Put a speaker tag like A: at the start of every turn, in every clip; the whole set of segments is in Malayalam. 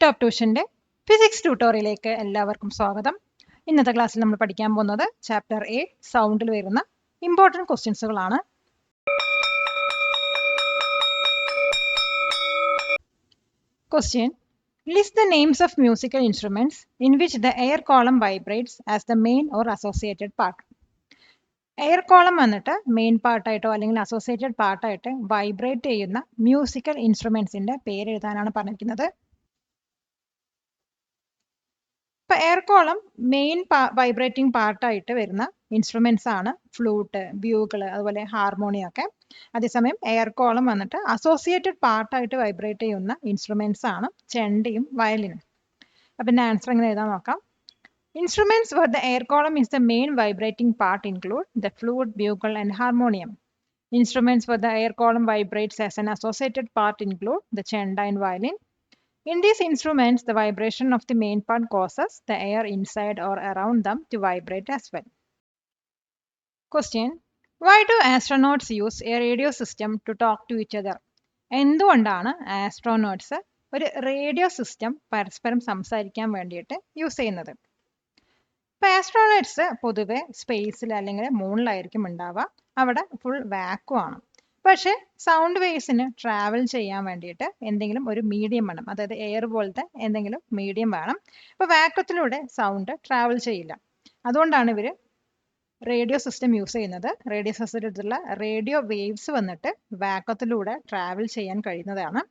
A: ടോപ്പ് ട്യൂഷന്റെ ഫിസിക്സ് ട്യൂട്ടോറിയലിലേക്ക് എല്ലാവർക്കും സ്വാഗതം. ഇന്നത്തെ ക്ലാസ്സിൽ നമ്മൾ പഠിക്കാൻ പോകുന്നത് ചാപ്റ്റർ 8 സൗണ്ടിൽ വരുന്ന ഇമ്പോർട്ടൻറ്റ് ക്വസ്റ്റ്യൻസുകളാണ്. Question: list the names of musical instruments in which the air column vibrates as the main or associated part. Air column വന്നിട്ട് മെയിൻ പാർട്ടായിട്ടോ അല്ലെങ്കിൽ അസോസിയേറ്റഡ് പാർട്ടായിട്ട് വൈബ്രേറ്റ് ചെയ്യുന്ന മ്യൂസിക്കൽ ഇൻസ്ട്രുമെന്റ്സിന്റെ പേര് എഴുതാനാണ് പറഞ്ഞിരിക്കുന്നത്. ഇപ്പൊ എയർ കോളം മെയിൻ വൈബ്രേറ്റിംഗ് പാർട്ടായിട്ട് വരുന്ന ഇൻസ്ട്രുമെന്റ്സ് ആണ് ഫ്ലൂട്ട്, ബ്യൂഗിള്, അതുപോലെ ഹാർമോണിയം ഒക്കെ. അതേസമയം എയർ കോളം വന്നിട്ട് അസോസിയേറ്റഡ് പാർട്ടായിട്ട് വൈബ്രേറ്റ് ചെയ്യുന്ന ഇൻസ്ട്രുമെന്റ്സ് ആണ് ചെണ്ടയും വയലിനും. അപ്പൊ ഇതിന്റെ ആൻസർ എങ്ങനെ എഴുതാൻ നോക്കാം. Instruments where the air column is the main vibrating part include the flute, bugle, and harmonium. Instruments where the air column vibrates as an associated part include the chenda and violin. In these instruments, the vibration of the main part causes the air inside or around them to vibrate as well. Question: why do astronauts use a radio system to talk to each other? എന്തുകൊണ്ടാണ് ആസ്ട്രോനോട്ട്സ് ഒരു റേഡിയോ സിസ്റ്റം പരസ്പരം സംസാരിക്കാൻ വേണ്ടിയിട്ട് യൂസ് ചെയ്യുന്നത്? ഇപ്പൊ ആസ്ട്രോനോട്ട്സ് പൊതുവെ സ്പേസിൽ അല്ലെങ്കിൽ മൂണിലായിരിക്കും ഉണ്ടാവുക. അവിടെ ഫുൾ വാക്വം ആണ്. പക്ഷെ സൗണ്ട് വേവ്സിന് ട്രാവൽ ചെയ്യാൻ വേണ്ടിയിട്ട് എന്തെങ്കിലും ഒരു മീഡിയം വേണം, അതായത് എയർ പോലത്തെ എന്തെങ്കിലും മീഡിയം വേണം. അപ്പൊ വാക്വത്തിലൂടെ സൗണ്ട് ട്രാവൽ ചെയ്യില്ല. അതുകൊണ്ടാണ് ഇവര് റേഡിയോ സിസ്റ്റം യൂസ് ചെയ്യുന്നത്. റേഡിയോ സിസ്റ്റത്തിലുള്ള റേഡിയോ വേവ്സ് വന്നിട്ട് വാക്വത്തിലൂടെ ട്രാവൽ ചെയ്യാൻ കഴിയുന്നതാണ്.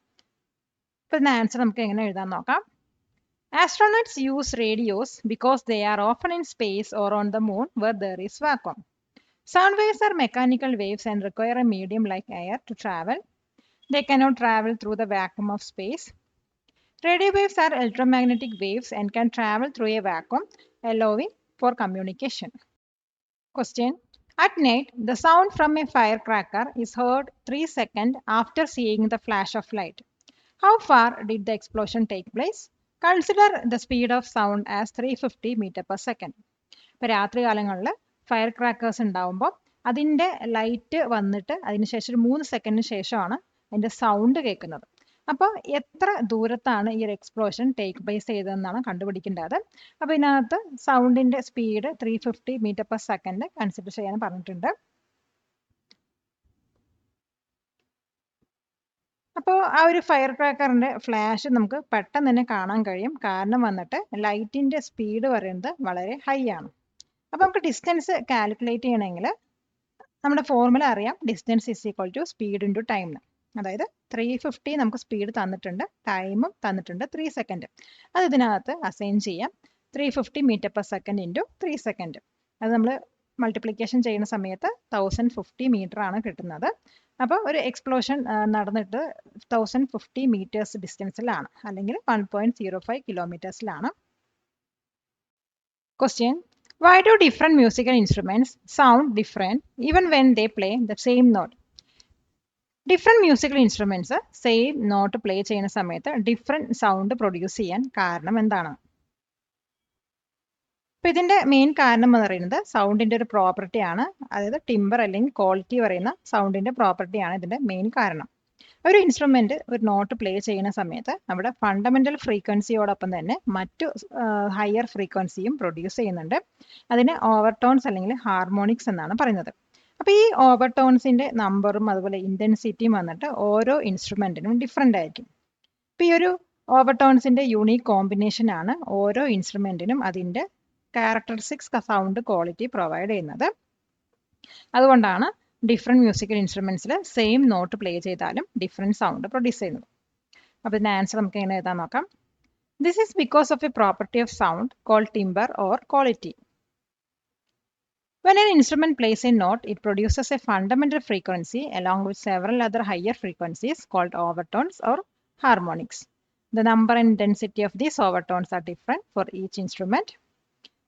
A: ഇപ്പൊ ഇതിന്റെ ആൻസർ നമുക്ക് എങ്ങനെ എഴുതാൻ നോക്കാം. Astronauts use radios because they are often in space or on the moon where there is vacuum. Sound waves are mechanical waves and require a medium like air to travel. They cannot travel through the vacuum of space. Radio waves are electromagnetic waves and can travel through a vacuum, allowing for communication. Question: at night, the sound from a firecracker is heard 3 seconds after seeing the flash of light. How far did the explosion take place? Consider the speed of sound as 350 meter per second. ഇപ്പോൾ രാത്രി കാലങ്ങളിൽ ഫയർ ക്രാക്കേഴ്സ് ഉണ്ടാവുമ്പോൾ അതിൻ്റെ ലൈറ്റ് വന്നിട്ട് അതിനുശേഷം ഒരു 3 സെക്കൻഡിന് ശേഷമാണ് അതിൻ്റെ സൗണ്ട് കേൾക്കുന്നത്. അപ്പോൾ എത്ര ദൂരത്താണ് ഈ ഒരു എക്സ്പ്ലോഷൻ ടേക്ക് പ്ലേസ് ചെയ്തതെന്നാണ് കണ്ടുപിടിക്കേണ്ടത്. അപ്പോൾ ഇതിനകത്ത് സൗണ്ടിൻ്റെ speed 350 metre per second consider ചെയ്യാൻ പറഞ്ഞിട്ടുണ്ട്. അപ്പോൾ ആ ഒരു ഫയർ ക്രാക്കറിന്റെ ഫ്ലാഷ് നമുക്ക് പെട്ടെന്ന് തന്നെ കാണാൻ കഴിയും. കാരണം വന്നിട്ട് ലൈറ്റിന്റെ സ്പീഡ് പറയുന്നത് വളരെ ഹൈ ആണ്. അപ്പോൾ നമുക്ക് ഡിസ്റ്റൻസ് കാൽക്കുലേറ്റ് ചെയ്യണമെങ്കിൽ നമ്മുടെ ഫോർമുല അറിയാം. Distance is equal to speed into time. അതായത് 350 നമുക്ക് സ്പീഡ് തന്നിട്ടുണ്ട്, ടൈമും തന്നിട്ടുണ്ട് 3 സെക്കൻഡ്. അത് ഇതിനകത്ത് അസൈൻ ചെയ്യാം. 350 metre per second into 3 second. അത് നമ്മൾ മൾട്ടിപ്ലിക്കേഷൻ ചെയ്യുന്ന സമയത്ത് 1050 മീറ്റർ ആണ് കിട്ടുന്നത്. അപ്പോൾ ഒരു എക്സ്പ്ലോഷൻ നടന്നിട്ട് 1050 മീറ്റേഴ്സ് ഡിസ്റ്റൻസിലാണ്, അല്ലെങ്കിൽ 1.05 കിലോമീറ്റേഴ്സിലാണ്. Question: why do different musical instruments sound different even when they play the same note? Different musical instruments same note play ചെയ്യുന്ന സമയത്ത് ഡിഫറെൻറ്റ് സൗണ്ട് പ്രൊഡ്യൂസ് ചെയ്യാൻ കാരണം എന്താണ്? ഇപ്പം ഇതിൻ്റെ മെയിൻ കാരണം എന്ന് പറയുന്നത് സൗണ്ടിൻ്റെ ഒരു പ്രോപ്പർട്ടി ആണ്. അതായത് ടിമ്പർ അല്ലെങ്കിൽ ക്വാളിറ്റി പറയുന്ന സൗണ്ടിൻ്റെ പ്രോപ്പർട്ടിയാണ് ഇതിൻ്റെ മെയിൻ കാരണം. ഒരു ഇൻസ്ട്രുമെന്റ് ഒരു നോട്ട് പ്ലേ ചെയ്യുന്ന സമയത്ത് അവിടെ ഫണ്ടമെന്റൽ ഫ്രീക്വൻസിയോടൊപ്പം തന്നെ മറ്റു ഹയർ ഫ്രീക്വൻസിയും പ്രൊഡ്യൂസ് ചെയ്യുന്നുണ്ട്. അതിന് ഓവർടോൺസ് അല്ലെങ്കിൽ ഹാർമോണിക്സ് എന്നാണ് പറയുന്നത്. അപ്പോൾ ഈ ഓവർടോൺസിൻ്റെ നമ്പറും അതുപോലെ ഇൻറ്റൻസിറ്റിയും വന്നിട്ട് ഓരോ ഇൻസ്ട്രുമെന്റിനും ഡിഫറെൻ്റ് ആയിരിക്കും. ഇപ്പോൾ ഈ ഒരു ഓവർടോൺസിൻ്റെ യൂണീക്ക് കോമ്പിനേഷൻ ആണ് ഓരോ ഇൻസ്ട്രുമെന്റിനും അതിൻ്റെ ക്യാരക്ടറിസ്റ്റിക്സ് സൗണ്ട് ക്വാളിറ്റി പ്രൊവൈഡ് ചെയ്യുന്നത്. അതുകൊണ്ടാണ് ഡിഫറെൻറ്റ് മ്യൂസിക്കൽ ഇൻസ്ട്രുമെന്റ്സിൽ സെയിം നോട്ട് പ്ലേ ചെയ്താലും ഡിഫറെൻറ്റ് സൗണ്ട് പ്രൊഡ്യൂസ് ചെയ്യുന്നത്. അപ്പോൾ ഇതിൻ്റെ ആൻസർ നമുക്ക് എങ്ങനെ എഴുതാൻ നോക്കാം. This is because of a property of sound called timbre or quality. When an instrument plays a note, it produces a fundamental frequency along with several other higher frequencies called overtones or harmonics. The number and intensity of these overtones are different for each instrument.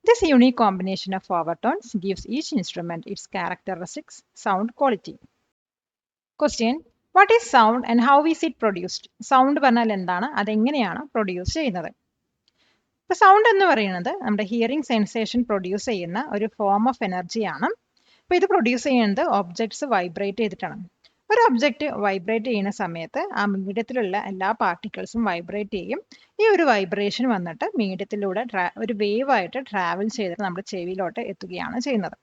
A: This unique combination of overtones gives each instrument its characteristic sound quality. Question: what is sound and how is it produced? Sound പറഞ്ഞാൽ എന്താണ്, അതെങ്ങനെയാണ് പ്രൊഡ്യൂസ് ചെയ്യുന്നത്? ഇപ്പോൾ സൗണ്ട് എന്ന് പറയുന്നത് നമ്മുടെ ഹിയറിംഗ് സെൻസേഷൻ പ്രൊഡ്യൂസ് ചെയ്യുന്ന ഒരു ഫോം ഓഫ് എനർജിയാണ്. അപ്പോൾ ഇത് പ്രൊഡ്യൂസ് ചെയ്യുന്നത് ഒബ്ജക്ട്സ് വൈബ്രേറ്റ് ചെയ്തിട്ടാണ്. ഒരു ഒബ്ജക്റ്റ് വൈബ്രേറ്റ് ചെയ്യുന്ന സമയത്ത് ആ മീഡിയത്തിലുള്ള എല്ലാ പാർട്ടിക്കിൾസും വൈബ്രേറ്റ് ചെയ്യും. ഈ ഒരു വൈബ്രേഷൻ വന്നിട്ട് മീഡിയത്തിലൂടെ ഒരു വേവ് ആയിട്ട് ട്രാവൽ ചെയ്തിട്ട് നമ്മുടെ ചെവിയിലോട്ട് എത്തുകയാണ് ചെയ്യുന്നത്.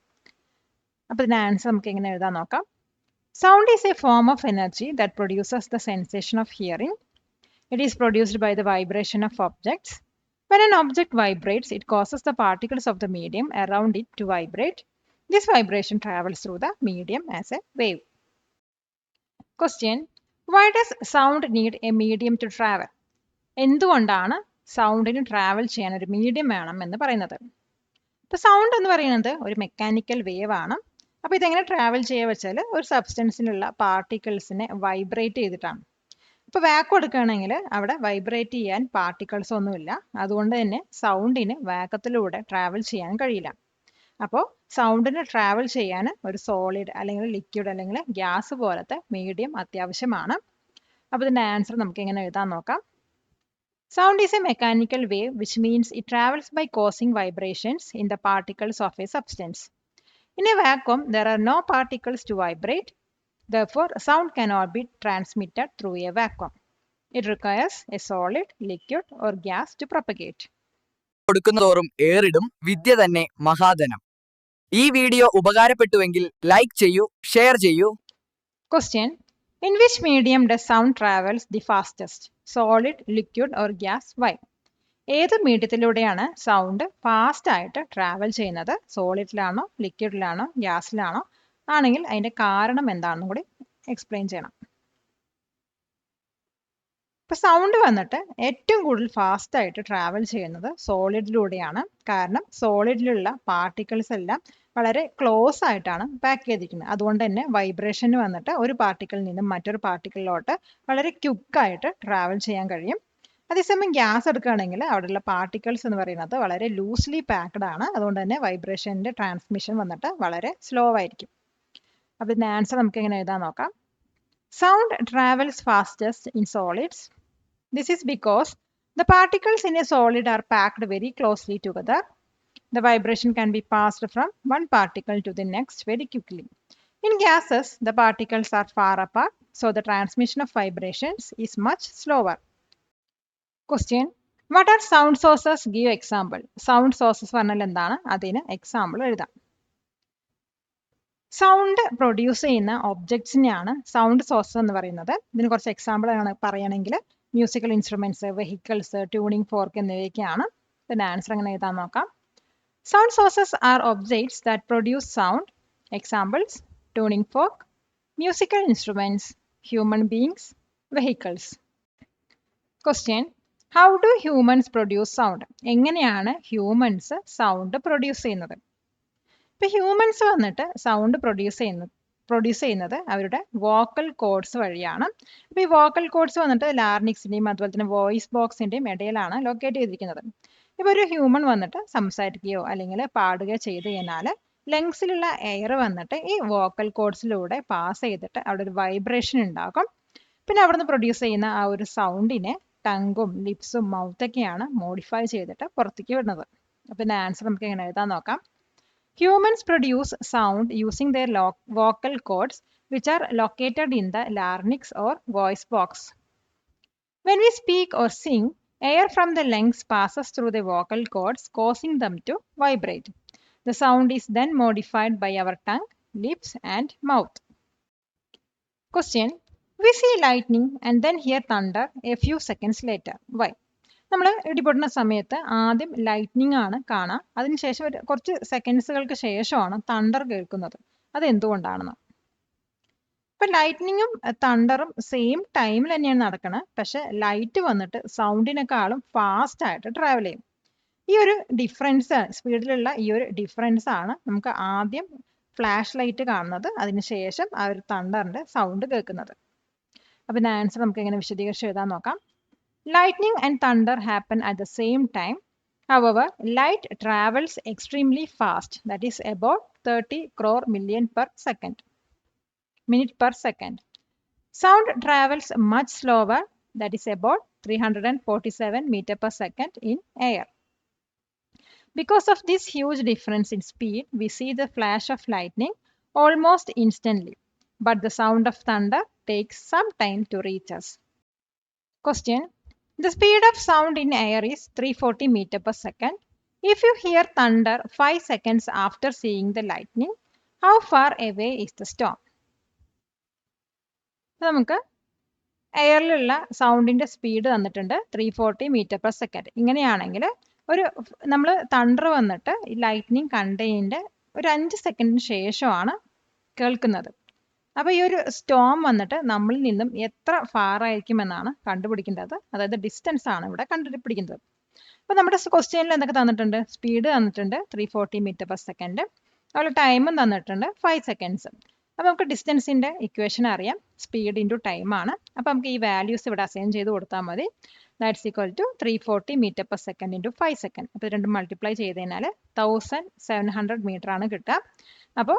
A: അപ്പോൾ ഇതിന്റെ ആൻസർ നമുക്ക് എങ്ങനെ എഴുതാൻ നോക്കാം. Sound is a form of energy that produces the sensation of hearing. It is produced by the vibration of objects. When an object vibrates, it causes the particles of the medium around it to vibrate. This vibration travels through the medium as a wave. Question: Why does sound need a medium to travel? എന്തുകൊണ്ടാണ് സൗണ്ടിന് ട്രാവൽ ചെയ്യാൻ ഒരു മീഡിയം വേണം എന്ന് പറയുന്നത്? ഇപ്പോൾ സൗണ്ട് എന്ന് പറയുന്നത് ഒരു മെക്കാനിക്കൽ വേവ് ആണ്. അപ്പോൾ ഇതെങ്ങനെ ട്രാവൽ ചെയ്യുക വെച്ചാൽ ഒരു സബ്സ്റ്റൻസിലുള്ള പാർട്ടിക്കിൾസിനെ വൈബ്രേറ്റ് ചെയ്തിട്ടാണ്. ഇപ്പോൾ വാക്വം എടുക്കുകയാണെങ്കിൽ അവിടെ വൈബ്രേറ്റ് ചെയ്യാൻ പാർട്ടിക്കിൾസ് ഒന്നുമില്ല. അതുകൊണ്ട് തന്നെ സൗണ്ടിന് വാക്കത്തിലൂടെ ട്രാവൽ ചെയ്യാൻ കഴിയില്ല. അപ്പോൾ സൗണ്ടിന് ട്രാവൽ ചെയ്യാൻ ഒരു സോളിഡ് അല്ലെങ്കിൽ ലിക്വിഡ് അല്ലെങ്കിൽ ഗ്യാസ് പോലത്തെ മീഡിയം അത്യാവശ്യമാണ്. അപ്പോൾ ഇതിൻ്റെ ആൻസർ നമുക്ക് എങ്ങനെ എഴുതാൻ നോക്കാം. Sound is a mechanical wave, which means it travels by causing vibrations in the particles of a substance. In a vacuum, there are no particles to vibrate. Therefore, sound cannot be transmitted through a vacuum. It requires a solid, liquid, or gas to propagate.
B: കൊടുക്കുന്നതോറും ഏറിടും വിദ്യ തന്നെ മഹാധനം. ഈ വീഡിയോ ഉപകാരപ്പെട്ടുവെങ്കിൽ ലൈക്ക് ചെയ്യൂ, ഷെയർ ചെയ്യൂ.
A: Question: In which medium does sound travels the fastest? Solid, liquid, or gas? Why? ഏത് മീഡിയത്തിലൂടെയാണ് സൗണ്ട് ഫാസ്റ്റ് ആയിട്ട് ട്രാവൽ ചെയ്യുന്നത്? സോളിഡിലാണോ, ലിക്വിഡിലാണോ, ഗ്യാസിലാണോ? ആണെങ്കിൽ അതിന്റെ കാരണം എന്താണെന്നും കൂടി എക്സ്പ്ലെയിൻ ചെയ്യണം. ഇപ്പൊ സൗണ്ട് വന്നിട്ട് ഏറ്റവും കൂടുതൽ ഫാസ്റ്റ് ആയിട്ട് ട്രാവൽ ചെയ്യുന്നത് സോളിഡിലൂടെയാണ്. കാരണം സോളിഡിലുള്ള പാർട്ടിക്കിൾസ് എല്ലാം വളരെ ക്ലോസ് ആയിട്ടാണ് പാക്ക് ചെയ്തിരിക്കുന്നത്. അതുകൊണ്ട് തന്നെ വൈബ്രേഷന് വന്നിട്ട് ഒരു പാർട്ടിക്കിളിൽ നിന്നും മറ്റൊരു പാർട്ടിക്കിളിലോട്ട് വളരെ ക്വിക്കായിട്ട് ട്രാവൽ ചെയ്യാൻ കഴിയും. അതേസമയം ഗ്യാസ് എടുക്കുകയാണെങ്കിൽ അവിടെയുള്ള പാർട്ടിക്കിൾസ് എന്ന് പറയുന്നത് വളരെ ലൂസ്ലി പാക്ഡ് ആണ്. അതുകൊണ്ട് തന്നെ വൈബ്രേഷൻ്റെ ട്രാൻസ്മിഷൻ വന്നിട്ട് വളരെ സ്ലോ ആയിരിക്കും. അപ്പോൾ ഇതിൻ്റെ ആൻസർ നമുക്ക് എങ്ങനെ എഴുതാൻ നോക്കാം. Sound travels fastest in solids. This is because the particles in a solid are packed very closely together. The vibration can be passed from one particle to the next very quickly. In gases, the particles are far apart, so the transmission of vibrations is much slower. Question: What are sound sources? Give example. Sound sources പറഞ്ഞാൽ എന്താണ്? അതിന് എക്സാമ്പിൾ എഴുതാം. സൗണ്ട് പ്രൊഡ്യൂസ് ചെയ്യുന്ന ഒബ്ജക്ട്സിനെയാണ് സൗണ്ട് സോഴ്സസ് എന്ന് പറയുന്നത്. ഇതിന് കുറച്ച് എക്സാമ്പിൾ പറയുകയാണെങ്കിൽ musical instruments, vehicles, tuning fork എന്നിവയൊക്കെയാണ്. ഇതിന്റെ ആൻസർ എങ്ങനെ എഴുതാൻ നോക്കാം. Sound sources are objects that produce sound. Examples: tuning fork, musical instruments, human beings, vehicles. Question: how do humans produce sound? എങ്ങനെയാണ് ഹ്യൂമൻസ് സൗണ്ട് പ്രൊഡ്യൂസ് ചെയ്യുന്നത്? ഇപ്പൊ ഹ്യൂമൻസ് വന്നിട്ട് സൗണ്ട് പ്രൊഡ്യൂസ് ചെയ്യുന്നത് അവരുടെ വോക്കൽ കോഡ്സ് വഴിയാണ്. അപ്പോൾ ഈ വോക്കൽ കോഡ്സ് വന്നിട്ട് ലാർനിക്സിന്റെയും അതുപോലെ തന്നെ വോയിസ് ബോക്സിന്റെയും ഇടയിലാണ് ലൊക്കേറ്റ് ചെയ്തിരിക്കുന്നത്. ഇപ്പോൾ ഒരു ഹ്യൂമൻ വന്നിട്ട് സംസാരിക്കുകയോ അല്ലെങ്കിൽ പാടുകയോ ചെയ്ത് കഴിഞ്ഞാൽ ലങ്സിലുള്ള എയർ വന്നിട്ട് ഈ വോക്കൽ കോഡ്സിലൂടെ പാസ് ചെയ്തിട്ട് അവിടെ ഒരു വൈബ്രേഷൻ ഉണ്ടാകും. പിന്നെ അവിടെ നിന്ന് പ്രൊഡ്യൂസ് ചെയ്യുന്ന ആ ഒരു സൗണ്ടിനെ ടങ്കും ലിപ്സും മൗത്തൊക്കെയാണ് മോഡിഫൈ ചെയ്തിട്ട് പുറത്തേക്ക് വിടുന്നത്. അപ്പോൾ ഇതിന്റെ ആൻസർ നമുക്ക് എങ്ങനെ എഴുതാൻ നോക്കാം. Humans produce sound using their vocal cords, which are located in the larynx or voice box. When we speak or sing, air from the lungs passes through the vocal cords, causing them to vibrate. The sound is then modified by our tongue, lips, and mouth. Question: We see lightning and then hear thunder a few seconds later. Why? നമ്മൾ ഇടിപൊട്ടുന്ന സമയത്ത് ആദ്യം ലൈറ്റ്നിങ് ആണ് കാണാം. അതിനുശേഷം കുറച്ച് സെക്കൻഡ്സുകൾക്ക് ശേഷമാണ് തണ്ടർ കേൾക്കുന്നത്. അത് എന്തുകൊണ്ടാണെന്ന്. ഇപ്പൊ ലൈറ്റ്നിങ്ങും തണ്ടറും സെയിം ടൈമിൽ തന്നെയാണ് നടക്കുന്നത്. പക്ഷെ ലൈറ്റ് വന്നിട്ട് സൗണ്ടിനെക്കാളും ഫാസ്റ്റ് ആയിട്ട് ട്രാവൽ ചെയ്യും. ഈ ഒരു ഡിഫറൻസ്, സ്പീഡിലുള്ള ഈ ഒരു ഡിഫറൻസ് ആണ് നമുക്ക് ആദ്യം ഫ്ലാഷ് ലൈറ്റ് കാണുന്നത്, അതിനുശേഷം ആ ഒരു തണ്ടറിന്റെ സൗണ്ട് കേൾക്കുന്നത്. അപ്പൊ ഇതിന്റെ ആൻസർ നമുക്ക് എങ്ങനെ വിശദീകരിച്ച് എഴുതാൻ നോക്കാം. Lightning and thunder happen at the same time. However, light travels extremely fast, that is about 30 crore million minute per second. Sound travels much slower, that is about 347 meter per second in air. Because of this huge difference in speed, we see the flash of lightning almost instantly. but the sound of thunder takes some time to reach us. Question. The speed of sound in air is 340 meter per second. If you hear thunder 5 seconds after seeing the lightning, how far away is the storm? നമുക്ക് എയറിലുള്ള സൗണ്ടിൻ്റെ സ്പീഡ് തന്നിട്ടുണ്ട് 340 മീറ്റർ പെർ സെക്കൻഡ്. ഇങ്ങനെയാണെങ്കിൽ നമ്മൾ തണ്ടർ വന്നിട്ട് ഈ ലൈറ്റ്നിങ് കണ്ടതിൻ്റെ ഒരു 5 സെക്കൻഡിന് ശേഷമാണ് കേൾക്കുന്നത്. അപ്പോൾ ഈ ഒരു സ്റ്റോം വന്നിട്ട് നമ്മളിൽ നിന്നും എത്ര ഫാർ ആയിരിക്കുമെന്നാണ് കണ്ടുപിടിക്കേണ്ടത്. അതായത് ഡിസ്റ്റൻസ് ആണ് ഇവിടെ കണ്ടുപിടിക്കുന്നത്. അപ്പോൾ നമ്മുടെ ക്വസ്റ്റ്യനിൽ എന്തൊക്കെ തന്നിട്ടുണ്ട്? സ്പീഡ് തന്നിട്ടുണ്ട് 340 മീറ്റർ പെർ സെക്കൻഡ്, അതുപോലെ ടൈമും തന്നിട്ടുണ്ട് 5 സെക്കൻഡ്സ്. അപ്പോൾ നമുക്ക് ഡിസ്റ്റൻസിൻ്റെ ഇക്വേഷൻ അറിയാം, സ്പീഡ് ഇൻറ്റു ടൈമാണ്. അപ്പോൾ നമുക്ക് ഈ വാല്യൂസ് ഇവിടെ അസൈൻ ചെയ്ത് കൊടുത്താൽ മതി. That's equal to 340 metre per second into 5 second. അപ്പോൾ ഇത് രണ്ടും മൾട്ടിപ്ലൈ ചെയ്ത് കഴിഞ്ഞാൽ 1700 മീറ്റർ ആണ് കിട്ടുക. അപ്പോൾ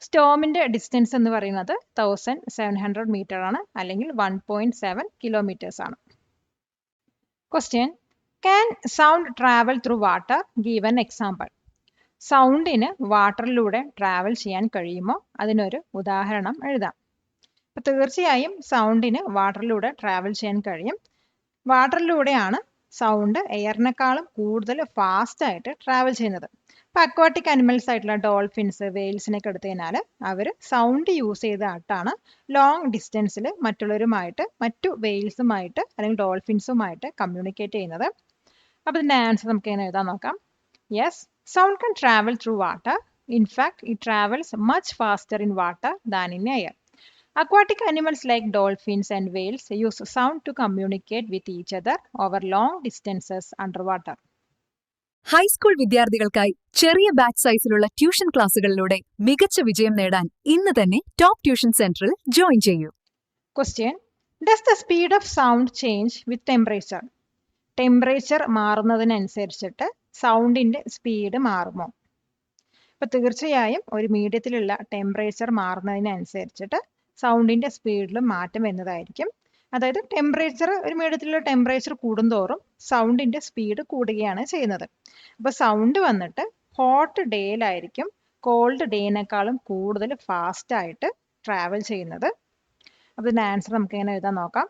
A: സ്റ്റോമിൻ്റെ ഡിസ്റ്റൻസ് എന്ന് പറയുന്നത് 1700 മീറ്റർ ആണ്, അല്ലെങ്കിൽ 1.7 കിലോമീറ്റേഴ്സ് ആണ്. Question. Can sound travel through water? Give an example. സൗണ്ടിന് വാട്ടറിലൂടെ ട്രാവൽ ചെയ്യാൻ കഴിയുമോ? അതിനൊരു ഉദാഹരണം എഴുതാം. അപ്പോൾ തീർച്ചയായും സൗണ്ടിന് വാട്ടറിലൂടെ ട്രാവൽ ചെയ്യാൻ കഴിയും. വാട്ടറിലൂടെയാണ് സൗണ്ട് എയറിനേക്കാളും കൂടുതൽ ഫാസ്റ്റായിട്ട് ട്രാവൽ ചെയ്യുന്നത്. അപ്പോൾ അക്വാട്ടിക് അനിമൽസ് ആയിട്ടുള്ള ഡോൾഫിൻസ്, വെയിൽസിനൊക്കെ എടുത്തു കഴിഞ്ഞാൽ അവർ സൗണ്ട് യൂസ് ചെയ്തിട്ടാണ് ലോങ് ഡിസ്റ്റൻസിൽ മറ്റുള്ളവരുമായിട്ട്, മറ്റു വെയിൽസുമായിട്ട് അല്ലെങ്കിൽ ഡോൾഫിൻസുമായിട്ട് കമ്മ്യൂണിക്കേറ്റ് ചെയ്യുന്നത്. അപ്പോൾ ഇതിൻ്റെ ആൻസർ നമുക്ക് എങ്ങനെ എഴുതാൻ നോക്കാം. Yes, sound can travel through water. In fact, it travels much faster in water than in air. Aquatic animals like dolphins and whales use sound to communicate with each other over long distances underwater.
C: High school വിദ്യാർത്ഥികൾക്കായി ചെറിയ ബാച്ച് സൈസിലുള്ള ട്യൂഷൻ ക്ലാസുകളിലൂടെ മികച്ച വിജയം നേടാൻ ഇന്ന് തന്നെ ടോപ്പ് ട്യൂഷൻ സെന്ററിൽ ജോയിൻ ചെയ്യൂ.
A: Question. Does the speed of sound change with temperature? Temperature മാറുന്നതിനനുസരിച്ചിട്ട് സൗണ്ടിൻ്റെ സ്പീഡ് മാറുമോ? അപ്പോൾ തീർച്ചയായും ഒരു മീഡിയത്തിലുള്ള ടെമ്പറേച്ചർ മാറുന്നതിനനുസരിച്ചിട്ട് സൗണ്ടിൻ്റെ സ്പീഡിൽ മാറ്റം വരുന്നതായിരിക്കും. അതായത് ഒരു മീഡിയത്തിലുള്ള ടെമ്പറേച്ചർ കൂടുന്തോറും സൗണ്ടിൻ്റെ സ്പീഡ് കൂടുകയാണ് ചെയ്യുന്നത്. അപ്പോൾ സൗണ്ട് വന്നിട്ട് ഹോട്ട് ഡേയിലായിരിക്കും കോൾഡ് ഡേയിനേക്കാളും കൂടുതൽ ഫാസ്റ്റായിട്ട് ട്രാവൽ ചെയ്യുന്നത്. അപ്പോൾ ഇതിൻ്റെ ആൻസർ നമുക്ക് എങ്ങനെ എഴുതാൻ നോക്കാം.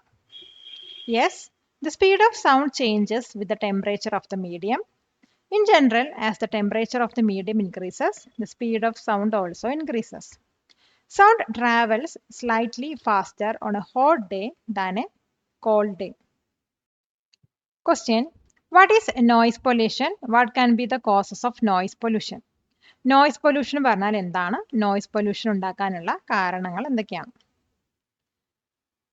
A: Yes, the speed of sound changes with the temperature of the medium. In general, as the temperature of the medium increases, the speed of sound also increases. Sound travels slightly faster on a hot day than a cold day. Question. What is noise pollution? What can be the causes of noise pollution? Noise pollution പറഞ്ഞാൽ എന്താണ്? നോയ്സ് പൊല്യൂഷൻ ഉണ്ടാക്കാനുള്ള കാരണങ്ങൾ എന്തൊക്കെയാണ്?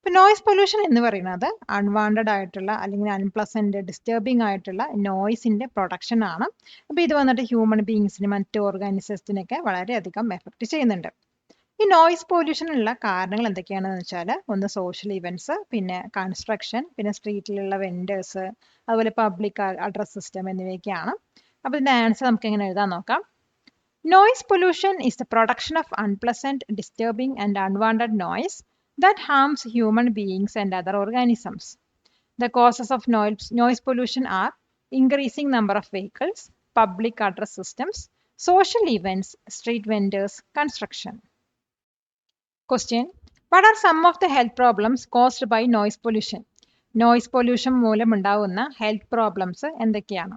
A: ഇപ്പോൾ നോയ്സ് പൊല്യൂഷൻ എന്ന് പറയുന്നത് അൺവാണ്ടഡ് ആയിട്ടുള്ള അല്ലെങ്കിൽ അൺപ്ലസൻറ്റ് ഡിസ്റ്റർബിംഗ് ആയിട്ടുള്ള നോയ്സിൻ്റെ പ്രൊഡക്ഷൻ ആണ്. അപ്പോൾ ഇത് വന്നിട്ട് ഹ്യൂമൻ ബീയിങ്സിന്, മറ്റ് ഓർഗാനിസത്തിനൊക്കെ വളരെയധികം എഫക്റ്റ് ചെയ്യുന്നുണ്ട്. ഈ നോയ്സ് പൊല്യൂഷനുള്ള കാരണങ്ങൾ എന്തൊക്കെയാണെന്ന് വെച്ചാൽ, ഒന്ന് സോഷ്യൽ ഇവൻറ്റ്സ്, പിന്നെ കൺസ്ട്രക്ഷൻ, പിന്നെ സ്ട്രീറ്റിലുള്ള വെൻഡേഴ്സ്, അതുപോലെ പബ്ലിക് അഡ്രസ് സിസ്റ്റം എന്നിവയൊക്കെയാണ്. അപ്പോൾ ഇതിൻ്റെ ആൻസർ നമുക്ക് എങ്ങനെ എഴുതാൻ നോക്കാം. Noise pollution is the production of unpleasant, disturbing and unwanted noise that harms human beings and other organisms. The causes of noise pollution are increasing number of vehicles, public address systems, social events, street vendors, construction. Question. What are some of the health problems caused by noise pollution? Noise pollution മൂലം ഉണ്ടാകുന്ന ഹെൽത്ത് പ്രോബ്ലംസ് എന്തൊക്കെയാണ്?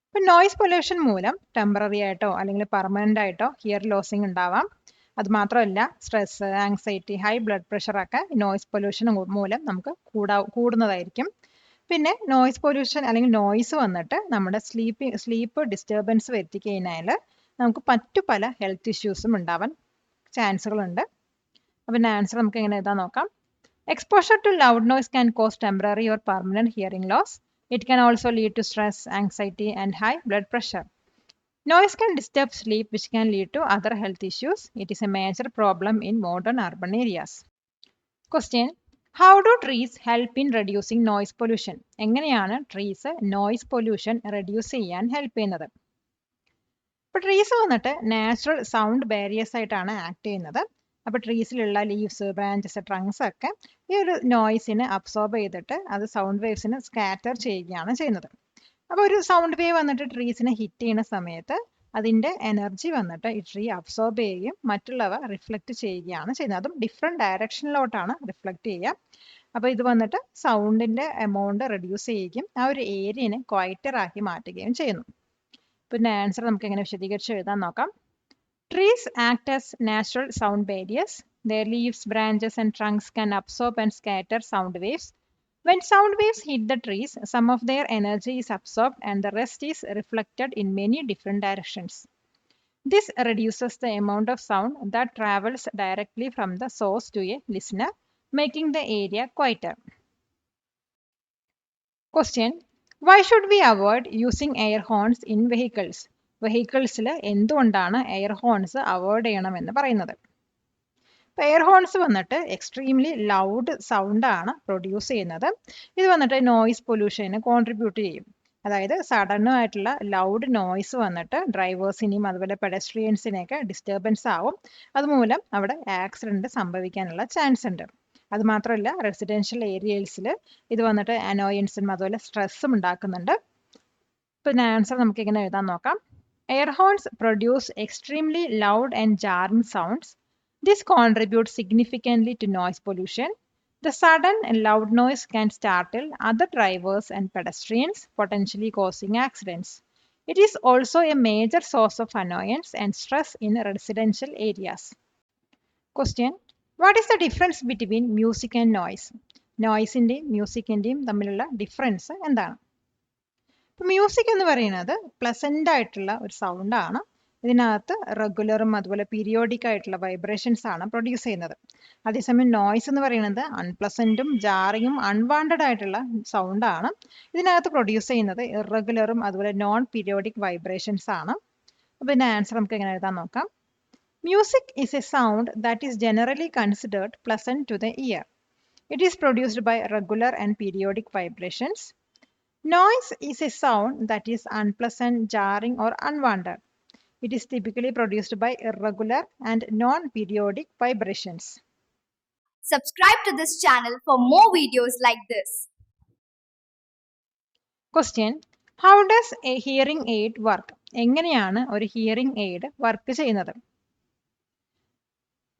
A: ഇപ്പോൾ നോയ്സ് പൊല്യൂഷൻ മൂലം ടെമ്പററി ആയിട്ടോ അല്ലെങ്കിൽ പെർമനൻ്റ് ആയിട്ടോ ഹിയർ ലോസിങ് ഉണ്ടാവാം. അതുമാത്രമല്ല, സ്ട്രെസ്, ആങ്സൈറ്റി, ഹൈ ബ്ലഡ് പ്രഷറൊക്കെ നോയ്സ് പൊല്യൂഷൻ മൂലം നമുക്ക് കൂടുന്നതായിരിക്കും. പിന്നെ നോയ്സ് പൊല്യൂഷൻ അല്ലെങ്കിൽ നോയ്സ് വന്നിട്ട് നമ്മുടെ സ്ലീപ്പ് ഡിസ്റ്റർബൻസ് വരുത്തി കഴിഞ്ഞാൽ നമുക്ക് മറ്റു പല ഹെൽത്ത് ഇഷ്യൂസും ഉണ്ടാവാൻ ചാൻസുകളുണ്ട്. അപ്പം ആൻസർ നമുക്ക് എങ്ങനെ എഴുതാൻ നോക്കാം. Exposure to loud noise can cause temporary or permanent hearing loss. It can also lead to stress, anxiety and high blood pressure. Noise can disturb sleep, which can lead to other health issues. It is a major problem in modern urban areas. Question. How do trees help in reducing noise pollution? എങ്ങനെയാണ് ട്രീസ് നോയ്സ് പൊല്യൂഷൻ റെഡ്യൂസ് ചെയ്യാൻ ഹെൽപ്പ് ചെയ്യുന്നത്? ഇപ്പോൾ ട്രീസ് വന്നിട്ട് നാച്ചുറൽ സൗണ്ട് ബാരിയേഴ്സ് ആയിട്ടാണ് ആക്ട് ചെയ്യുന്നത്. അപ്പോൾ ട്രീസിലുള്ള ലീവ്സ്, ബ്രാഞ്ചസ്, ട്രങ്ക്സ് ഒക്കെ ഈ ഒരു നോയ്സിനെ അബ്സോർബ് ചെയ്തിട്ട് അത് സൗണ്ട് വേവ്സിനെ സ്കാറ്റർ ചെയ്യുകയാണ് ചെയ്യുന്നത്. അപ്പോൾ ഒരു സൗണ്ട് വേവ് വന്നിട്ട് ട്രീസിനെ ഹിറ്റ് ചെയ്യുന്ന സമയത്ത് അതിൻ്റെ എനർജി വന്നിട്ട് ഈ ട്രീ അബ്സോർബ് ചെയ്യുകയും മറ്റുള്ളവ റിഫ്ലക്റ്റ് ചെയ്യുകയാണ് ചെയ്യുന്നത്. അതും ഡിഫറെൻറ്റ് ഡയറക്ഷനിലോട്ടാണ് റിഫ്ലക്റ്റ് ചെയ്യുക. അപ്പോൾ ഇത് വന്നിട്ട് സൗണ്ടിൻ്റെ എമൗണ്ട് റെഡ്യൂസ് ചെയ്യുകയും ആ ഒരു ഏരിയനെ ക്വയറ്റർ ആക്കി മാറ്റുകയും ചെയ്യുന്നു. പിന്നെ ആൻസർ നമുക്ക് എങ്ങനെ വിശദീകരിച്ച് എഴുതാൻ നോക്കാം. Trees act as natural sound barriers. Their leaves, branches and trunks can absorb and scatter sound waves. When sound waves hit the trees, some of their energy is absorbed and the rest is reflected in many different directions. This reduces the amount of sound that travels directly from the source to a listener, making the area quieter. Question: Why should we avoid using air horns in vehicles? വെഹിക്കിൾസിൽ എന്തുകൊണ്ടാണ് എയർ ഹോൺസ് അവോയ്ഡ് ചെയ്യണമെന്ന് പറയുന്നത്? എയർ ഹോൺസ് വന്നിട്ട് എക്സ്ട്രീംലി ലൗഡ് സൗണ്ടാണ് പ്രൊഡ്യൂസ് ചെയ്യുന്നത്. ഇത് വന്നിട്ട് നോയിസ് പൊല്യൂഷന് കോൺട്രിബ്യൂട്ട് ചെയ്യും. അതായത് സഡനായിട്ടുള്ള ലൗഡ് നോയ്സ് വന്നിട്ട് ഡ്രൈവേഴ്സിനെയും അതുപോലെ പെഡസ്ട്രിയൻസിനെയൊക്കെ ഡിസ്റ്റർബൻസ് ആവും. അതുമൂലം അവിടെ ആക്സിഡൻറ്റ് സംഭവിക്കാനുള്ള ചാൻസ് ഉണ്ട്. അതുമാത്രമല്ല റെസിഡൻഷ്യൽ ഏരിയസിൽ ഇത് വന്നിട്ട് അനോയൻസും അതുപോലെ സ്ട്രെസ്സും ഉണ്ടാക്കുന്നുണ്ട്. പിന്നെ ആൻസർ നമുക്ക് ഇങ്ങനെ എഴുതാൻ നോക്കാം. Air horns produce extremely loud and ജാറിംഗ് sounds. This contributes significantly to noise pollution. The sudden and loud noise can startle other drivers and pedestrians, potentially causing accidents. It is also a major source of annoyance and stress in residential areas. Question: What is the difference between music and noise? നോയ്സിൻ്റെയും മ്യൂസിക്കിൻ്റെയും തമ്മിലുള്ള ഡിഫറൻസ് എന്താണ്? മ്യൂസിക് എന്ന് പറയുന്നത് പ്ലസൻ്റ് ആയിട്ടുള്ള ഒരു സൗണ്ടാണ്. ഇതിനകത്ത് റെഗുലറും അതുപോലെ പീരിയോഡിക് ആയിട്ടുള്ള വൈബ്രേഷൻസ് ആണ് പ്രൊഡ്യൂസ് ചെയ്യുന്നത്. അതേസമയം നോയ്സ് എന്ന് പറയുന്നത് അൺപ്ലസൻറ്റും ജാറിങ്ങും അൺവാണ്ടഡ് ആയിട്ടുള്ള സൗണ്ടാണ്. ഇതിനകത്ത് പ്രൊഡ്യൂസ് ചെയ്യുന്നത് ഇറഗുലറും അതുപോലെ നോൺ പീരിയോഡിക് വൈബ്രേഷൻസ് ആണ്. അപ്പോൾ ഇതിൻ്റെ ആൻസർ നമുക്ക് എങ്ങനെ എഴുതാൻ നോക്കാം. Music is a sound that is generally considered pleasant to the ear. It is produced by regular and periodic vibrations. Noise is a sound that is unpleasant, jarring or unwanted. It is typically produced by irregular and non-periodic vibrations.
D: Subscribe to this channel for more videos like this.
A: Question: How does a hearing aid work? എങ്ങനെയാണ് ഒരു ഹിയറിംഗ് എയ്ഡ് വർക്ക് ചെയ്യുന്നത്?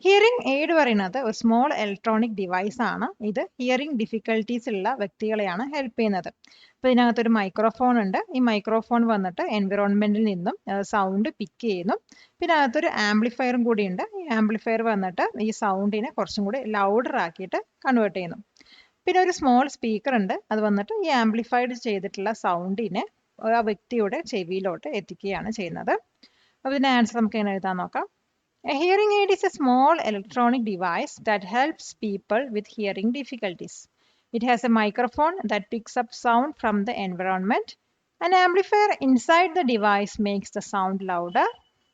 A: ഹിയറിംഗ് എയ്ഡ് പറയുന്നത് ഒരു സ്മോൾ ഇലക്ട്രോണിക് ഡിവൈസ് ആണ്. ഇത് ഹിയറിംഗ് ഡിഫിക്കൽട്ടീസ് ഉള്ള വ്യക്തികളെയാണ് ഹെൽപ്പ് ചെയ്യുന്നത്. അപ്പോൾ ഇതിനകത്തൊരു മൈക്രോഫോൺ ഉണ്ട്. ഈ മൈക്രോഫോൺ വന്നിട്ട് എൻവിറോൺമെൻറ്റിൽ നിന്നും സൗണ്ട് പിക്ക് ചെയ്യുന്നു. പിന്നെ അകത്തൊരു ആംപ്ലിഫയറും കൂടി ഉണ്ട്. ഈ ആംപ്ലിഫയർ വന്നിട്ട് ഈ സൗണ്ടിനെ കുറച്ചും കൂടി ലൗഡർ ആക്കിയിട്ട് കൺവേർട്ട് ചെയ്യുന്നു. പിന്നെ ഒരു സ്മോൾ സ്പീക്കർ ഉണ്ട്. അത് വന്നിട്ട് ഈ ആംപ്ലിഫൈഡ് ചെയ്തിട്ടുള്ള സൗണ്ടിനെ ആ വ്യക്തിയുടെ ചെവിയിലോട്ട് എത്തിക്കുകയാണ് ചെയ്യുന്നത്. അപ്പോൾ ഇതിൻ്റെ ആൻസർ നമുക്ക് എങ്ങനെ എഴുതാൻ നോക്കാം. A hearing aid is a small electronic device that helps people with hearing difficulties. It has a microphone that picks up sound from the environment. An amplifier inside the device makes the sound louder.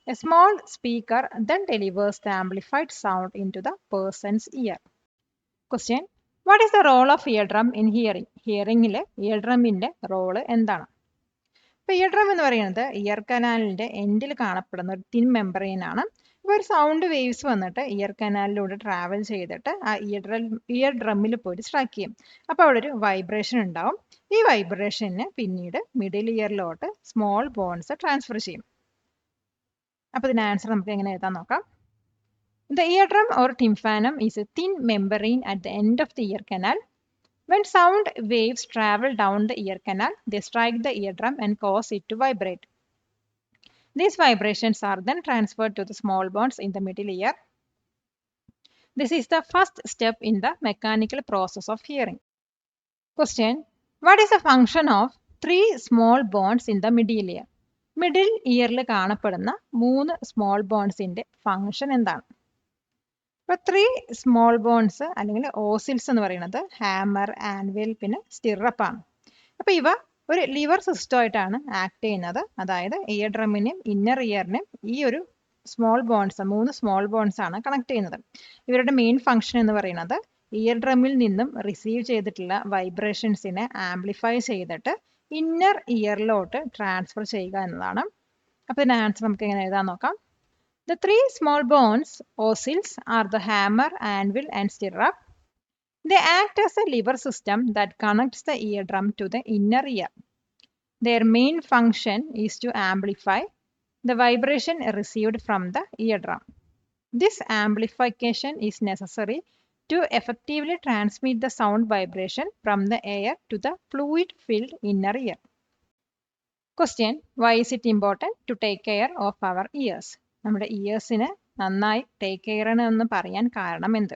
A: A small speaker then delivers the amplified sound into the person's ear. Question: What is the role of eardrum in hearing? ഹിയറിംഗിലെ ഇയർഡ്രമിൻ്റെ റോള് എന്താണ്? ഇപ്പോൾ ഇയർഡ്രം എന്ന് പറയുന്നത് ഇയർ കനാലിൻ്റെ എൻഡിൽ കാണപ്പെടുന്ന ഒരു തിൻ മെമ്പറൈൻ ആണ്. ഇപ്പോൾ ഒരു സൗണ്ട് വേവ്സ് വന്നിട്ട് ഇയർ കനാലിലൂടെ ട്രാവൽ ചെയ്തിട്ട് ആ ഇയർ ഡ്രമ്മിൽ പോയിട്ട് സ്ട്രൈക്ക് ചെയ്യും. അപ്പോൾ അവിടെ ഒരു വൈബ്രേഷൻ ഉണ്ടാവും. ഈ വൈബ്രേഷനെ പിന്നീട് മിഡിൽ ഇയറിലോട്ട് സ്മോൾ ബോൺസ് ട്രാൻസ്ഫർ ചെയ്യും. അപ്പോൾ ഇതിൻ്റെ ആൻസർ നമുക്ക് എങ്ങനെ എഴുതാൻ നോക്കാം. The eardrum or tympanum is a thin membrane at the end of the ear canal. When sound waves travel down the ear canal, they strike the eardrum and cause it to vibrate. These vibrations are then transferred to the small bones in the middle ear. This is the first step in the mechanical process of hearing. Question: What is the function of 3 small bones in the middle ear? Middle ear-ൽ കാണപ്പെടുന്ന 3 small bones-ന്റെ ഫംഗ്ഷൻ എന്താണ്? ഇപ്പോൾ 3 സ്മോൾ ബോൺസ് അല്ലെങ്കിൽ ഓസിൽസ് എന്ന് പറയുന്നത് ഹാമർ, ആൻവിൽ പിന്നെ സ്റ്റിറപ്പാണ്. അപ്പോൾ ഇവ ഒരു ലിവർ സിസ്റ്റമായിട്ടാണ് ആക്ട് ചെയ്യുന്നത്. അതായത് ഇയർ ഡ്രമ്മിനെയും ഇന്നർ ഇയറിനെയും ഈ ഒരു സ്മോൾ ബോൺസ് 3 സ്മോൾ ബോൺസ് ആണ് കണക്ട് ചെയ്യുന്നത്. ഇവരുടെ മെയിൻ ഫംഗ്ഷൻ എന്ന് പറയുന്നത് ഇയർ ഡ്രമ്മിൽ നിന്നും റിസീവ് ചെയ്തിട്ടുള്ള വൈബ്രേഷൻസിനെ ആംപ്ലിഫൈ ചെയ്തിട്ട് ഇന്നർ ഇയറിലോട്ട് ട്രാൻസ്ഫർ ചെയ്യുക എന്നതാണ്. അപ്പോൾ ഇതിൻ്റെ ആൻസർ നമുക്ക് എങ്ങനെ എഴുതാൻ നോക്കാം. The 3 small bones, ossils, are the hammer, anvil and stirrup. They act as a lever system that connects the eardrum to the inner ear. Their main function is to amplify the vibration received from the eardrum. This amplification is necessary to effectively transmit the sound vibration from the air to the fluid-filled inner ear. Question: why is it important to take care of our ears? നമ്മുടെ ഇയേഴ്സിന് നന്നായി ടേക്ക് കെയർ എന്ന് പറയാൻ കാരണം എന്ത്?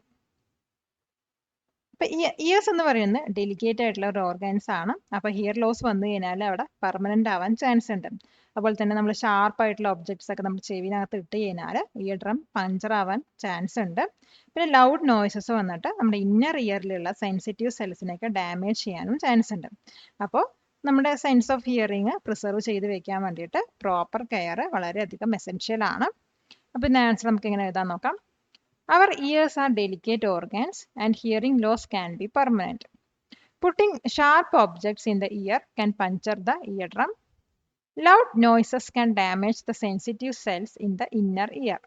A: അപ്പൊ ഇയേഴ്സ് എന്ന് പറയുന്നത് ഡെലിക്കേറ്റ് ആയിട്ടുള്ള ഒരു ഓർഗൻസ് ആണ്. അപ്പൊ ഹിയർ ലോസ് വന്നു കഴിഞ്ഞാൽ അവിടെ പെർമനന്റ് ആവാൻ ചാൻസ് ഉണ്ട്. അതുപോലെ തന്നെ നമ്മൾ ഷാർപ്പ് ആയിട്ടുള്ള ഒബ്ജക്ട്സ് ഒക്കെ നമ്മൾ ചെവിനകത്ത് ഇട്ട് കഴിഞ്ഞാൽ ഇയർ ഡ്രം പഞ്ചർ ആവാൻ ചാൻസ് ഉണ്ട്. പിന്നെ ലൗഡ് നോയ്സസ് വന്നിട്ട് നമ്മുടെ ഇന്നർ ഇയറിലുള്ള സെൻസിറ്റീവ് സെൽസിനെയൊക്കെ ഡാമേജ് ചെയ്യാനും ചാൻസ് ഉണ്ട്. അപ്പോൾ നമ്മുടെ സെൻസ് ഓഫ് ഹിയറിംഗ് പ്രിസർവ് ചെയ്ത് വെക്കാൻ വേണ്ടിയിട്ട് പ്രോപ്പർ കെയർ വളരെയധികം എസെൻഷ്യൽ ആണ്. അപ്പോൾ ഇതിന്റെ ആൻസർ നമുക്ക് എങ്ങനെ എഴുതാൻ നോക്കാം. Our ears are delicate organs and hearing loss can be permanent. Putting sharp objects in the ear can puncture the eardrum. Loud noises can damage the sensitive cells in the inner ear.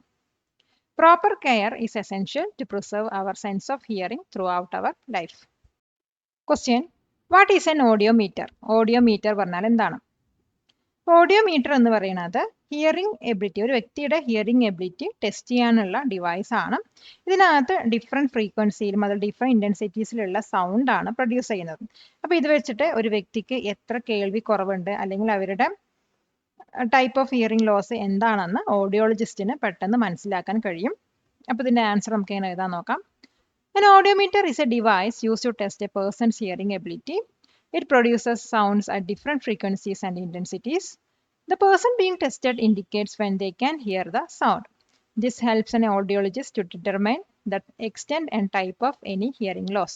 A: Proper care is essential to preserve our sense of hearing throughout our life. Question: what is an audiometer? Audiometer പറഞ്ഞാൽ എന്താണ്? ഓഡിയോമീറ്റർ എന്ന് പറയുന്നത് ഹിയറിംഗ് എബിലിറ്റി, ഒരു വ്യക്തിയുടെ ഹിയറിംഗ് എബിലിറ്റി ടെസ്റ്റ് ചെയ്യാനുള്ള ഡിവൈസ് ആണ്. ഇതിനകത്ത് ഡിഫറെൻറ്റ് ഫ്രീക്വൻസിയിലും അത് ഡിഫറെൻറ്റ് ഇൻറ്റൻസിറ്റീസിലുള്ള സൗണ്ട് ആണ് പ്രൊഡ്യൂസ് ചെയ്യുന്നത്. അപ്പോൾ ഇത് വെച്ചിട്ട് ഒരു വ്യക്തിക്ക് എത്ര കേൾവി കുറവുണ്ട് അല്ലെങ്കിൽ അവരുടെ ടൈപ്പ് ഓഫ് ഹിയറിംഗ് ലോസ് എന്താണെന്ന് ഓഡിയോളജിസ്റ്റിന് പെട്ടെന്ന് മനസ്സിലാക്കാൻ കഴിയും. അപ്പോൾ ഇതിൻ്റെ ആൻസർ നമുക്ക് എങ്ങനെ എഴുതാൻ നോക്കാം. An audiometer is a device used to test a person's hearing ability. It produces sounds at different frequencies and intensities. The person being tested indicates when they can hear the sound. This helps an audiologist to determine the extent and type of any hearing loss.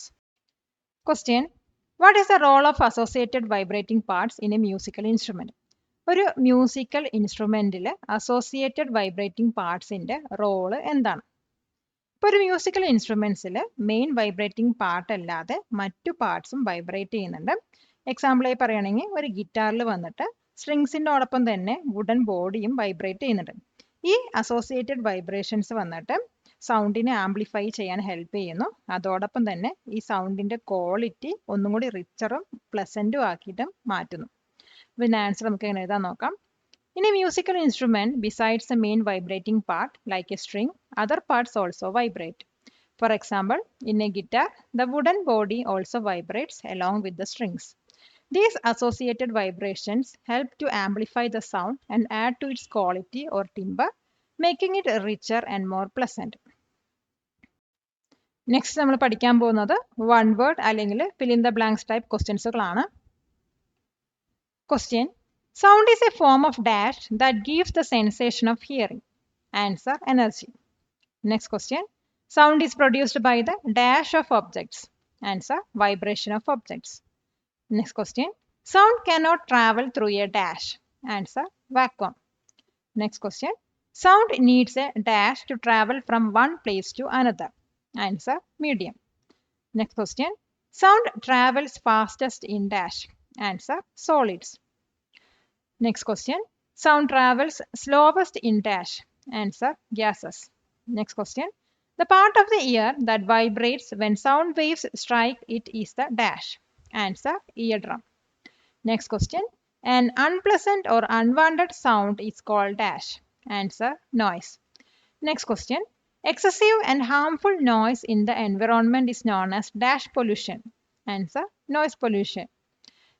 A: Question: what is the role of associated vibrating parts in a musical instrument? ഒരു മ്യൂസിക്കൽ ഇൻസ്ട്രുമെന്റിൽ അസോസിയേറ്റഡ് വൈബ്രേറ്റിംഗ് പാർട്സിന്റെ റോള് എന്താണ്? ഇപ്പോൾ ഒരു മ്യൂസിക്കൽ ഇൻസ്ട്രുമെന്റ്സിൽ മെയിൻ വൈബ്രേറ്റിംഗ് പാർട്ട് അല്ലാതെ മറ്റു പാർട്സും വൈബ്രേറ്റ് ചെയ്യുന്നുണ്ട്. എക്സാമ്പിളായി പറയുകയാണെങ്കിൽ ഒരു ഗിറ്റാറിൽ വന്നിട്ട് സ്ട്രിങ്സിനോടൊപ്പം തന്നെ വുഡൻ ബോഡിയും വൈബ്രേറ്റ് ചെയ്യുന്നുണ്ട്. ഈ അസോസിയേറ്റഡ് വൈബ്രേഷൻസ് വന്നിട്ട് സൗണ്ടിനെ ആംപ്ലിഫൈ ചെയ്യാൻ ഹെൽപ്പ് ചെയ്യുന്നു. അതോടൊപ്പം തന്നെ ഈ സൗണ്ടിന്റെ ക്വാളിറ്റി ഒന്നും കൂടി റിച്ചറും പ്ലസന്റും ആക്കിയിട്ടും മാറ്റുന്നു. ഇതിന്റെ ആൻസർ നമുക്ക് എങ്ങനെ എഴുതാൻ നോക്കാം. In a musical instrument, besides the main vibrating part, like a string, other parts also vibrate. For example, in a guitar, the wooden body also vibrates along with the strings. These associated vibrations help to amplify the sound and add to its quality or timbre, making it richer and more pleasant. Next, നമ്മൾ പഠിക്കാൻ പോകുന്നത് one word അല്ലെങ്കിൽ fill in the blanks type questions-കളാണ്. Question: sound is a form of dash that gives the sensation of hearing. Answer: energy. Next question: sound is produced by the dash of objects. Answer: vibration of objects. Next question: sound cannot travel through a dash. Answer: vacuum. Next question: sound needs a dash to travel from one place to another. Answer: medium. Next question: sound travels fastest in dash. Answer: solids. Next question: sound travels slowest in dash. Answer: gases. Next question: the part of the ear that vibrates when sound waves strike it is the dash. Answer: eardrum. Next question: an unpleasant or unwanted sound is called dash. Answer: noise. Next question: excessive and harmful noise in the environment is known as dash pollution. Answer: noise pollution.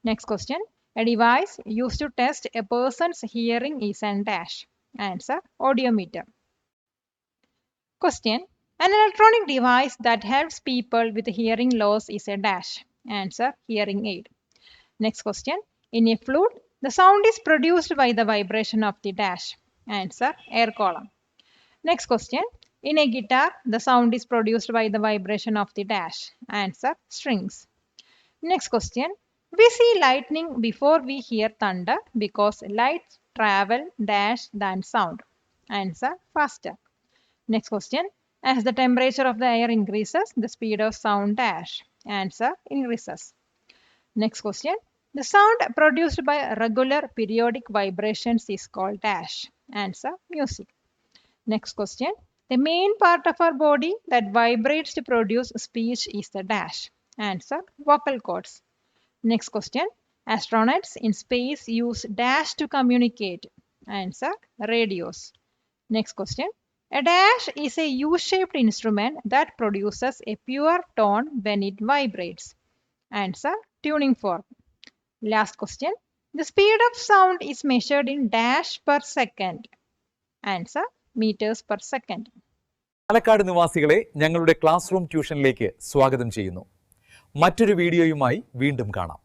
A: Next question: a device used to test a person's hearing is an dash. Answer: audiometer. Question: an electronic device that helps people with hearing loss is a dash. Answer: hearing aid. Next question: in a flute, the sound is produced by the vibration of the dash. Answer: air column. Next question: in a guitar, the sound is produced by the vibration of the dash. Answer: strings. Next question: we see lightning before we hear thunder because light travel dash than sound. Answer: faster. Next question: as the temperature of the air increases, the speed of sound dash. Answer: increases. Next question: the sound produced by regular periodic vibrations is called dash. Answer: music. Next question: the main part of our body that vibrates to produce speech is the dash. Answer: vocal cords. Next question: astronauts in space use dash to communicate. Answer, radios. Next question. A dash is a U-shaped instrument that produces a pure tone when it vibrates. Answer, tuning fork. Last question. The speed of sound is measured in dash per second. Answer, meters per second.
E: Palakkad നിവാസികളെ ഞങ്ങളുടെ ക്ലാസ് റൂം ട്യൂഷനിലേക്ക് സ്വാഗതം ചെയ്യുന്നു. മറ്റൊരു വീഡിയോയുമായി വീണ്ടും കാണാം.